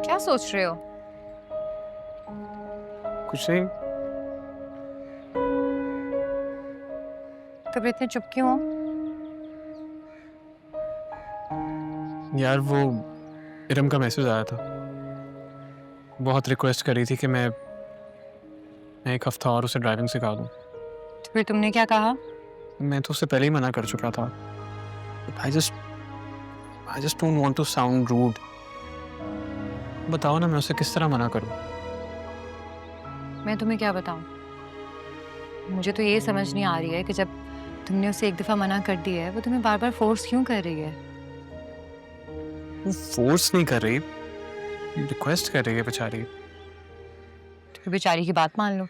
क्या सोच रहे हो? कुछ नहीं। कब इतने चुप क्यों हो? यार वो इरम का मैसेज आया था। बहुत रिक्वेस्ट करी थी कि मैं एक हफ्ता और उसे ड्राइविंग सिखा दूं। तो फिर तुमने क्या कहा? मैं तो उससे पहले ही मना कर चुका था। I just I just don't want to sound rude. बताओ ना, मैं उसे किस तरह मना करूं? मैं तुम्हें क्या बताऊं? मुझे तो ये समझ नहीं आ रही है कि जब तुमने उसे एक दफा मना कर दिया है, वो तुम्हें बार बार फोर्स क्यों कर रही है? वो फोर्स नहीं कर रही, रिक्वेस्ट कर रही है बेचारी। तो फिर बेचारी की बात मान लो।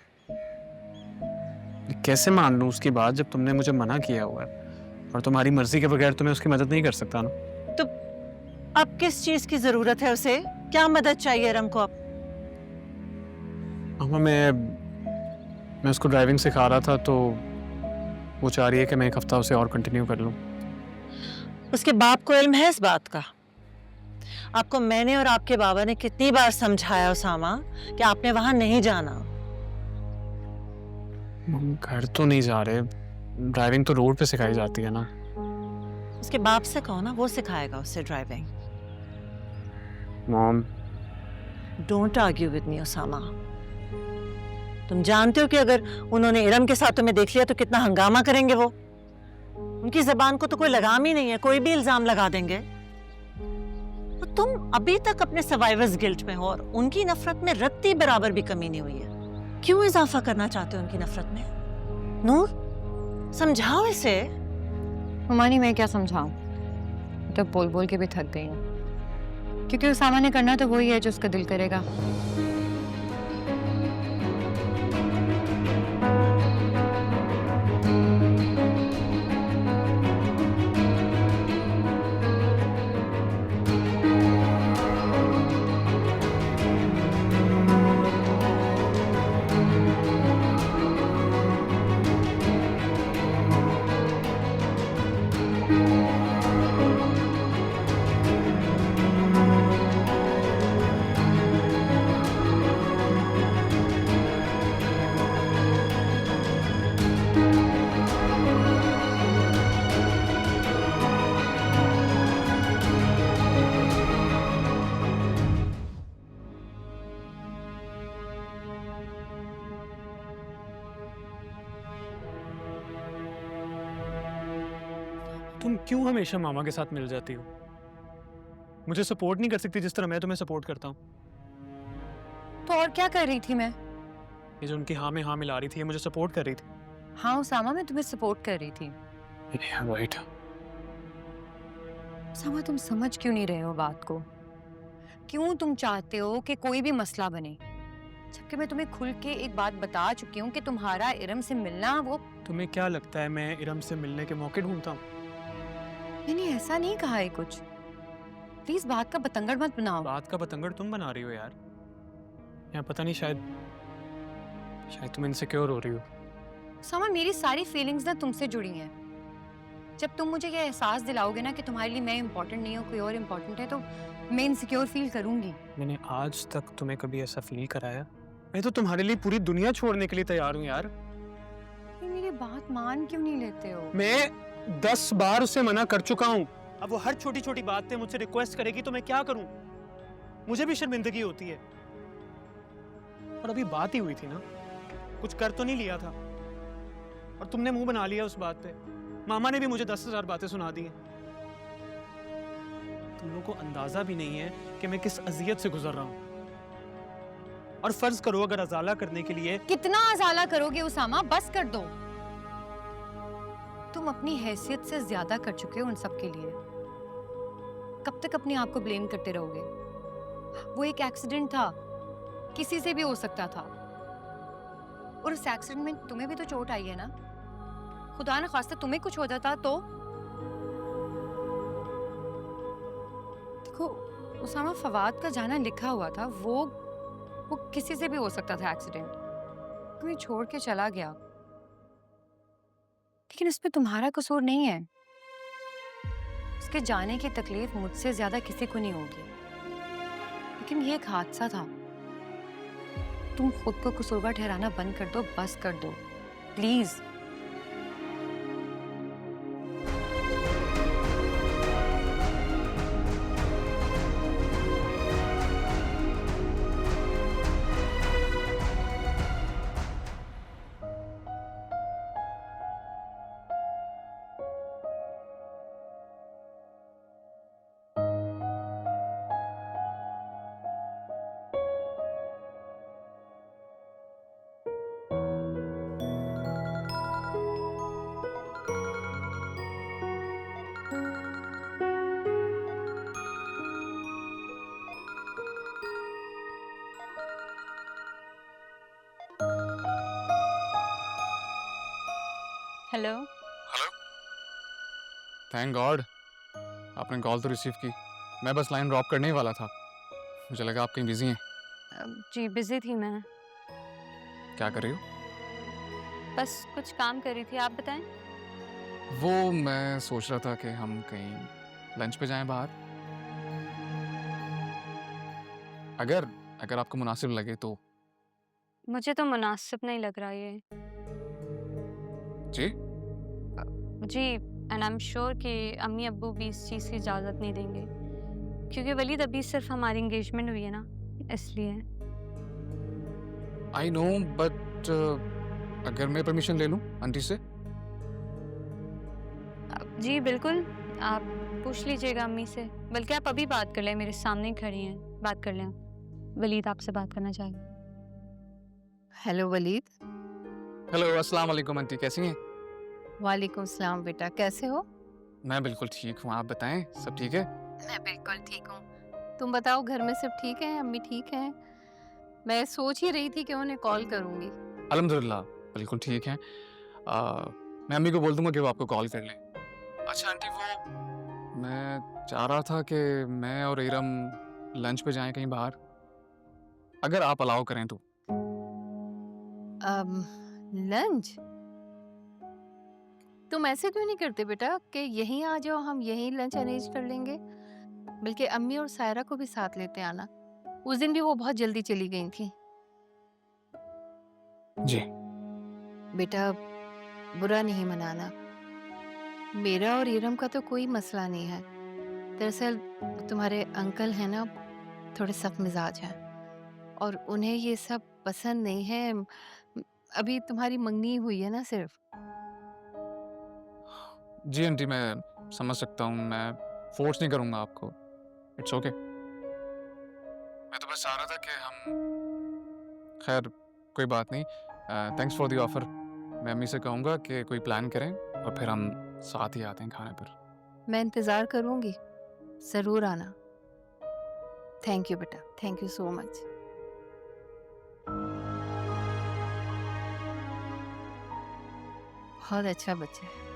कैसे मान लूं उसकी बात जब तुमने मुझे मना किया हुआ है? और तुम्हारी मर्जी के बगैर तो मैं उसकी मदद नहीं कर सकता ना। तो अब किस चीज की जरूरत है उसे? क्या मदद चाहिए रम को अब? मामा, मैं उसको ड्राइविंग सिखा रहा था, तो वो चाह रही है कि मैं एक हफ्ता उसे और कंटिन्यू कर लूं। उसके बाप को इल्म है इस बात का? आपको मैंने और आपके बाबा ने कितनी बार समझाया उसामा कि आपने वहां नहीं जाना। हम घर तो नहीं जा रहे, ड्राइविंग तो रोड पे सिखाई जाती है ना। उसके बाप से कहो ना, वो सिखाएगा उससे driving. Mom, don't argue with me Usama. तुम जानते हो कि अगर उन्होंने इरम के साथ तुम्हें देख लिया तो कितना हंगामा करेंगे वो। उनकी जबान को तो कोई लगाम ही नहीं है, कोई भी इल्जाम लगा देंगे। और तुम अभी तक अपने सर्वाइवर्स गिल्ट में हो और उनकी नफरत में रत्ती बराबर भी कमी नहीं हुई है। क्यों इजाफा करना चाहते हो उनकी नफरत में? नूर, समझाओ इसे। ममानी, मैं क्या समझाऊं? मैं तो बोल बोल के भी थक गई हूँ, क्योंकि उसामा ने करना तो वही है जो उसका दिल करेगा। तुम क्यों हमेशा मामा के साथ मिल जाती हो? मुझे सपोर्ट नहीं कर सकती जिस तरह मैं तुम्हें सपोर्ट करता हूँ? तो और क्या कर रही थी मैं? ये जो उनकी हाँ में हाँ मिला रही थी, ये मुझे सपोर्ट कर रही थी। हाँ उसामा, मैं तुम्हें सपोर्ट कर रही थी। राइट। उसामा, तुम समझ क्यों नहीं रहे हो बात को? क्यों तुम चाहते हो कि कोई भी मसला बने, जबकि मैं तुम्हें खुल के एक बात बता चुकी हूँ कि तुम्हारा इरम से मिलना वो। तुम्हें क्या लगता है मैं इरम से मिलने के मौके ढूंढता हूँ? मैंने ऐसा नहीं कहा है कुछ। प्लीज बात का बतंगड़ मत बनाओ। बात का बतंगड़ तुम बना रही हो यार। या पता नहीं, शायद शायद तुम इनसिक्योर हो रही हो। उसामा, मेरी सारी फीलिंग्स ना तुमसे जुड़ी हैं। जब तुम मुझे ये एहसास दिलाओगे ना कि तुम्हारे लिए मैं इंपॉर्टेंट नहीं हूँ, कोई और इम्पोर्टेंट है, तो मैं इनसिक्योर फील करूंगी। मैंने आज तक तुम्हें कभी ऐसा फील कराया? मैं तो तुम्हारे लिए पूरी दुनिया छोड़ने के लिए तैयार हूँ यार। ये मेरी बात मान क्यों नहीं लेते हो? मैं 10 बार उसे मना कर चुका हूँ। अब वो हर छोटी छोटी बात पे मुझसे रिक्वेस्ट करेगी तो मैं क्या करूं? मुझे भी शर्मिंदगी होती है। और अभी बात ही हुई थी ना, कुछ कर तो नहीं लिया था। और तुमने मुंह बना लिया उस बात पे। मामा ने भी मुझे 10,000 बातें सुना दी हैं। तुम लोगों को अंदाजा भी नहीं है कि मैं किस अजियत से गुजर रहा हूं। और फर्ज करो, अगर अजाला करने के लिए। कितना अजाला करोगे उसामा? बस कर दो। तुम अपनी हैसियत से ज्यादा कर चुके हो उन सब के लिए। कब तक अपने आप को ब्लेम करते रहोगे? वो एक एक्सीडेंट था, किसी से भी हो सकता था। और उस एक्सीडेंट में तुम्हें भी तो चोट आई है ना? खुदा न खास्ता तुम्हें कुछ हो जाता तो? देखो उसामा, फवाद का जाना लिखा हुआ था। वो किसी से भी हो सकता था एक्सीडेंट। तुम्हें छोड़ के चला गया, लेकिन इसमें तुम्हारा कसूर नहीं है। उसके जाने की तकलीफ मुझसे ज्यादा किसी को नहीं होगी, लेकिन ये एक हादसा था। तुम खुद को कसूरवार ठहराना बंद कर दो, बस कर दो please. Hello. Hello. Thank God आपने कॉल तो रिसीव की। मैं बस लाइन ड्रॉप करने ही वाला था, मुझे लगा आप कहीं बिजी हैं। जी बिजी थी मैं, क्या कर रही हो? बस कुछ काम कर रही थी। आप बताएं। वो मैं सोच रहा था कि हम कहीं लंच पे जाएं बाहर, अगर अगर आपको मुनासिब लगे तो। मुझे तो मुनासिब नहीं लग रहा ये। जी जी एंड आई एम श्योर कि अम्मी अब्बू भी इस चीज़ की इजाज़त नहीं देंगे, क्योंकि वलीद अभी सिर्फ हमारी एंगेजमेंट हुई है ना, इसलिए। आई नो, बट अगर मैं परमिशन ले लूं आंटी से। जी बिल्कुल, आप पूछ लीजिएगा अम्मी से, बल्कि आप अभी बात कर लें, मेरे सामने ही खड़ी हैं, बात कर लें। वलीद आपसे बात करना चाहेंगे। हेलो वलीद। हेलो, अस्सलाम वालेकुम आंटी, कैसी हैं? वालेकुम सलाम बेटा, कैसे हो? मैं बिल्कुल ठीक हूँ, आप बताएं सब ठीक है? मैं बिल्कुल ठीक हूँ। तुम बताओ घर में सब ठीक है? अम्मी ठीक हैं? मैं सोच ही रही थी कि उन्हें कॉल करूँगी। अल्हम्दुलिल्लाह बिल्कुल ठीक हैं। मैं अम्मी को बोल दूंगा कि वो आपको कॉल कर लें। अच्छा आंटी, वो मैं चाह रहा था कि मैं और इरम लंच पे जाएं कहीं बाहर, अगर आप अलाउ करें तो। लंच? तुम ऐसे क्यों नहीं करते बेटा कि यहीं आ जाओ, हम यहीं लंच अरेंज कर लेंगे। बल्कि अम्मी और सायरा को भी साथ लेते आना। उस दिन भी वो बहुत जल्दी चली गई थी। जी बेटा बुरा नहीं मनाना, मेरा और इरम का तो कोई मसला नहीं है। दरअसल तुम्हारे अंकल हैं ना, थोड़े सख्त मिजाज हैं और उन्हें ये सब पसंद नहीं है। अभी तुम्हारी मंगनी हुई है ना सिर्फ। जी आंटी, मैं समझ सकता हूँ, मैं फोर्स नहीं करूँगा आपको, इट्स ओके। मैं तो बस चाह रहा था कि हम, खैर कोई बात नहीं। Thanks for the offer. मैं अम्मी से कहूँगा कि कोई प्लान करें और फिर हम साथ ही आते हैं खाने पर। मैं इंतज़ार करूँगी, ज़रूर आना। थैंक यू बेटा, थैंक यू सो मच। बहुत अच्छा बच्चा है।